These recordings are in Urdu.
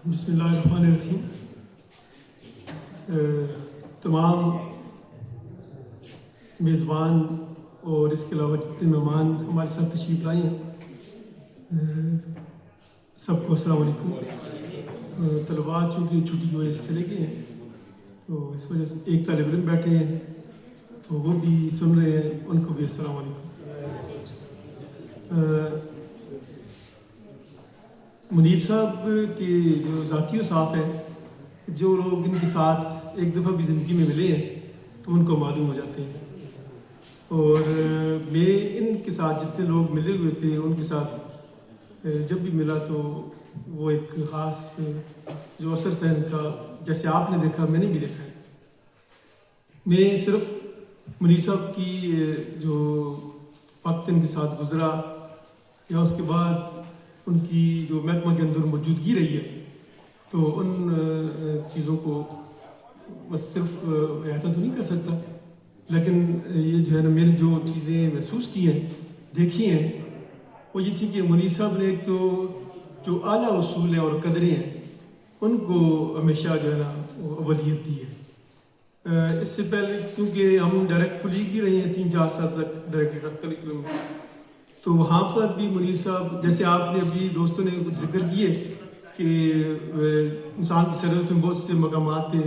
بسم اللہ الرحمن الرحیم. تمام میزبان اور اس کے علاوہ جتنے مہمان ہمارے ساتھ تشریف لائے ہیں سب کو السلام علیکم. طلباء چونکہ چھٹی کی وجہ سے چلے گئے ہیں تو اس وجہ سے ایک طالب علم بیٹھے ہیں تو وہ بھی سن رہے ہیں، ان کو بھی السلام علیکم. منیر صاحب کے جو ذاتی اوصاف ہیں، جو لوگ ان کے ساتھ ایک دفعہ بھی زندگی میں ملے ہیں تو ان کو معلوم ہو جاتے ہیں. اور میں ان کے ساتھ جتنے لوگ ملے ہوئے تھے ان کے ساتھ جب بھی ملا تو وہ ایک خاص جو اثر تھا ان کا، جیسے آپ نے دیکھا میں نے بھی دیکھا ہے. میں صرف منیر صاحب کی جو وقت ان کے ساتھ گزرا یا اس کے بعد ان کی جو محکمہ کے اندر موجودگی رہی ہے تو ان چیزوں کو بس صرف احاطہ تو نہیں کر سکتا، لیکن یہ جو ہے نا میں نے جو چیزیں محسوس کی ہیں، دیکھی ہیں، وہ یہ تھی کہ منیر صاحب نے ایک تو جو اعلیٰ اصول ہیں اور قدریں ہیں ان کو ہمیشہ جو ہے نا وہ اولویت دی ہے. اس سے پہلے کیونکہ ہم ڈائریکٹ کولیگ بھی رہے ہیں 3-4 سال تک ڈائریکٹر آف کریکولم، تو وہاں پر بھی منیر صاحب جیسے آپ نے ابھی دوستوں نے کچھ ذکر کیے کہ انسان کی سروس میں بہت سے مقامات تھے،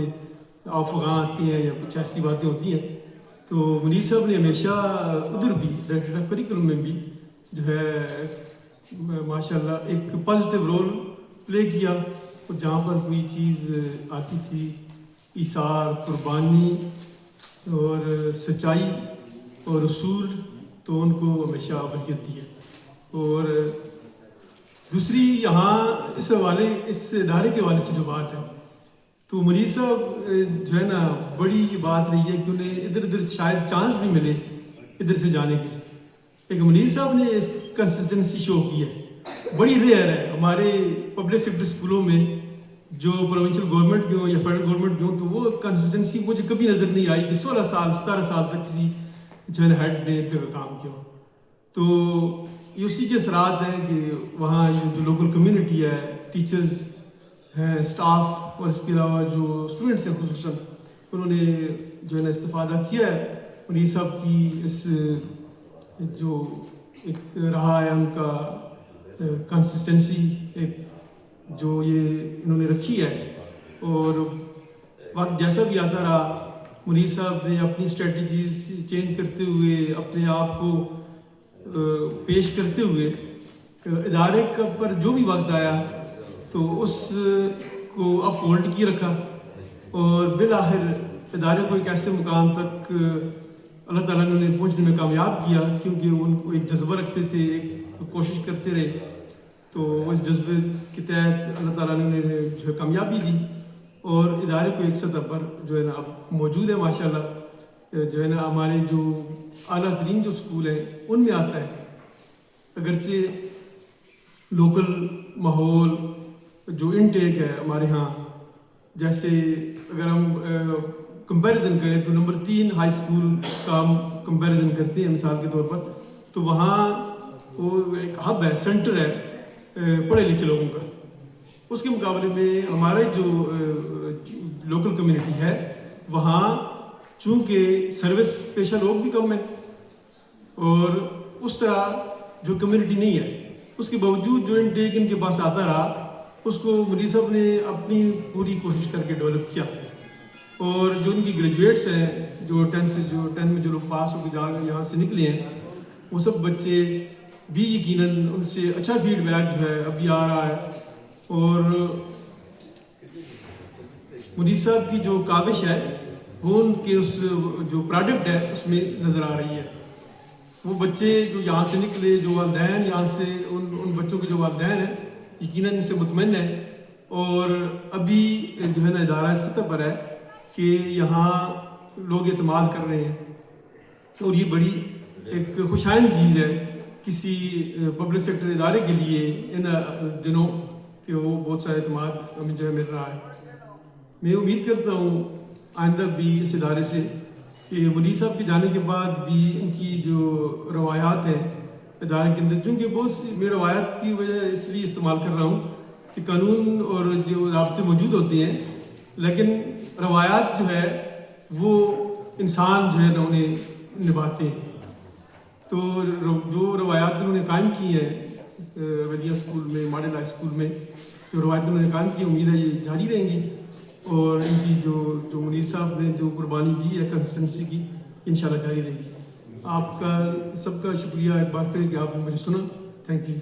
افغان آتے ہیں یا کچھ ایسی باتیں ہوتی ہیں، تو منیر صاحب نے ہمیشہ ادھر بھی ڈائریکٹر آف کریکولم میں بھی جو ہے ماشاء اللہ ایک پازیٹیو رول پلے کیا. اور جہاں پر کوئی چیز آتی تھی، ایثار، قربانی اور سچائی اور اصول، تو ان کو ہمیشہ اولویت دی ہے. اور دوسری یہاں اس ادارے کے حوالے سے جو بات ہے تو منیر صاحب جو ہے نا بڑی بات رہی ہے کہ انہیں ادھر ادھر شاید چانس بھی ملے ادھر سے جانے کے، لیکن منیر صاحب نے اس کنسسٹنسی شو کی ہے. بڑی ریئر ہے ہمارے پبلک سیکٹر اسکولوں میں جو پروونشل گورنمنٹ بھی ہوں یا فیڈرل گورنمنٹ بھی ہوں، تو وہ کنسسٹنسی مجھے کبھی نظر نہیں آئی کہ 16 سال 17 سال تک کسی جو ہے نا ہیڈ نے کام کیا. تو یہ اسی کے اثرات ہیں کہ وہاں جو لوکل کمیونٹی ہے، ٹیچرز ہیں، اسٹاف اور اس کے علاوہ جو اسٹوڈنٹس ہیں خصوصاً، انہوں نے جو ہے نا استفادہ کیا ہے. اور یہ سب کی اس جو ایک رہا ہے ان کا کنسسٹنسی ایک جو یہ انہوں نے رکھی ہے. اور وقت جیسا بھی آتا رہا منیر صاحب نے اپنی اسٹریٹجیز چینج کرتے ہوئے، اپنے آپ کو پیش کرتے ہوئے ادارے پر جو بھی وقت آیا تو اس کو اپ ہولڈ کی رکھا اور بالآخر ادارے کو ایک ایسے مقام تک اللہ تعالیٰ نے انہیں پہنچنے میں کامیاب کیا، کیونکہ ان کو ایک جذبہ رکھتے تھے، ایک کوشش کرتے رہے. تو اس جذبے کے تحت اللہ تعالیٰ نے انہیں جو ہے کامیابی دی اور ادارے کو ایک سطح پر جو ہے نا اب موجود ہے ماشاءاللہ. جو ہے نا ہمارے جو اعلیٰ ترین جو اسکول ہیں ان میں آتا ہے. اگرچہ لوکل ماحول جو انٹیک ہے ہمارے ہاں، جیسے اگر ہم کمپیریزن کریں تو نمبر 3 ہائی اسکول کا ہم کمپیریزن کرتے ہیں مثال کے طور پر، تو وہاں وہ ایک ہب ہے، سینٹر ہے پڑھے لکھے لوگوں کا. اس کے مقابلے میں ہمارے جو لوکل کمیونٹی ہے وہاں چونکہ سروس پیشہ لوگ بھی کم ہیں اور اس طرح جو کمیونٹی نہیں ہے، اس کے باوجود جو انٹیک ان کے پاس آتا رہا اس کو منیر صاحب نے اپنی پوری کوشش کر کے ڈیولپ کیا. اور جو ان کی گریجویٹس ہیں جو 10 میں جو لوگ پاس ہو کے یہاں سے نکلے ہیں، وہ سب بچے بھی یقیناً ان سے اچھا فیڈ بیک جو ہے ابھی آ رہا ہے. اور منیر صاحب کی جو کاوش ہے وہ ان کے اس جو پروڈکٹ ہے اس میں نظر آ رہی ہے. وہ بچے جو یہاں سے نکلے، جو والدین یہاں سے ان بچوں کے جو والدین ہیں یقیناً ان سے مطمئن ہیں اور ابھی جو ہے نا ادارہ اس سطح پر ہے کہ یہاں لوگ اعتماد کر رہے ہیں. اور یہ بڑی ایک خوشائند چیز ہے کسی پبلک سیکٹر ادارے کے لیے ان دنوں کہ وہ بہت سا اعتماد ہمیں جو ہے مل رہا ہے. میں امید کرتا ہوں آئندہ بھی اس ادارے سے کہ منیر صاحب کے جانے کے بعد بھی ان کی جو روایات ہیں ادارے کے اندر، چونکہ بہت سی میں روایت کی وجہ اس لیے استعمال کر رہا ہوں کہ قانون اور جو ضابطے موجود ہوتے ہیں، لیکن روایات جو ہے وہ انسان جو ہے نا انہیں نبھاتے ہیں. تو جو روایات انہوں نے قائم کی ہیں ودیہ اسکول میں، ماڈل ہائی اسکول میں، جو روایت انہوں نے قائم کی، امید ہے یہ جاری رہیں گی، اور ان کی جو منیر صاحب نے جو قربانی دی ہے کنسسٹنسی کی، انشاءاللہ جاری رہے گی. آپ کا سب کا شکریہ ایک بار پھر کہ آپ نے مجھے سنا. Thank you.